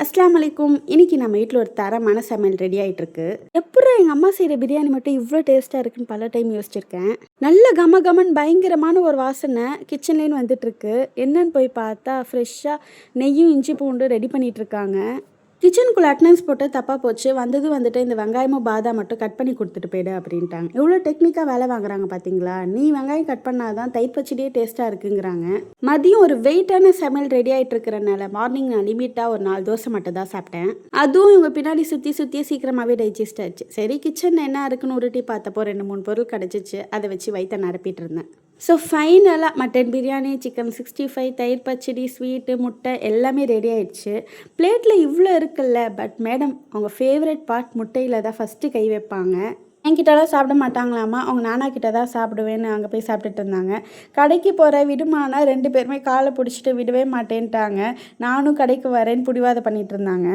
அஸ்ஸலாமு அலைக்கும். இன்னைக்கு நம்ம வீட்டில் ஒரு தரமான சமையல் ரெடி ஆகிட்டு இருக்கு. எப்பறம் எங்கள் அம்மா செய்கிற பிரியாணி மட்டும் இவ்வளோ டேஸ்ட்டாக இருக்குன்னு பல டைம் யோசிச்சிருக்கேன். நல்ல கம கமன் பயங்கரமான ஒரு வாசனை கிச்சன்லேன்னு வந்துட்டுருக்கு. என்னன்னு போய் பார்த்தா ஃப்ரெஷ்ஷாக நெய்யும் இஞ்சி பூண்டு ரெடி பண்ணிட்டு இருக்காங்க. கிச்சனுக்குள்ளே அட்டனன்ஸ் போட்டு தப்பாக போச்சு. வந்துட்டு இந்த வெங்காயமும் பாதாம் மட்டும் கட் பண்ணி கொடுத்துட்டு போயிடு அப்படின்ட்டாங்க. எவ்வளோ டெக்னிக்காக வேலை வாங்குறாங்க பார்த்தீங்களா? நீ வெங்காயம் கட் பண்ணாதான் தயிர் பச்சடியே டேஸ்ட்டாக இருக்குங்கிறாங்க. மதியம் ஒரு வெயிட்டான சமையல் ரெடி ஆகிட்டு இருக்கிறனால மார்னிங் நான் லிமிட்டாக ஒரு 4 தோசை மட்டும் தான் சாப்பிட்டேன். அதுவும் இவங்க பின்னாடி சுற்றியே சீக்கிரமாகவே டைஜஸ்ட் ஆச்சு. சரி கிச்சனில் என்ன இருக்குன்னு உருட்டி பார்த்தப்போ 2-3 பொருள் கிடச்சிச்சு. அதை வச்சு வயிற்ற நிரப்பிட்டு இருந்தேன். ஸோ ஃபைனலாக மட்டன் பிரியாணி, சிக்கன் 65, தயிர் பச்சடி, ஸ்வீட்டு, முட்டை எல்லாமே ரெடி ஆயிடுச்சு. பிளேட்டில் இவ்வளோ இருக்குல்ல, பட் மேடம் அவங்க ஃபேவரட் பார்ட் முட்டையில் தான் ஃபஸ்ட்டு கை வைப்பாங்க. என்கிட்டலாம் சாப்பிட மாட்டாங்களாமா, அவங்க நானா கிட்ட தான் சாப்பிடுவேன்னு அங்கே போய் சாப்பிட்டுட்டு இருந்தாங்க. கடைக்கு போகிற விடுமானா 2 பேருமே காலை பிடிச்சிட்டு விடவே மாட்டேன்ட்டாங்க. நானும் கடைக்கு வரேன்னு பிடிவாதம் பண்ணிட்டு இருந்தாங்க.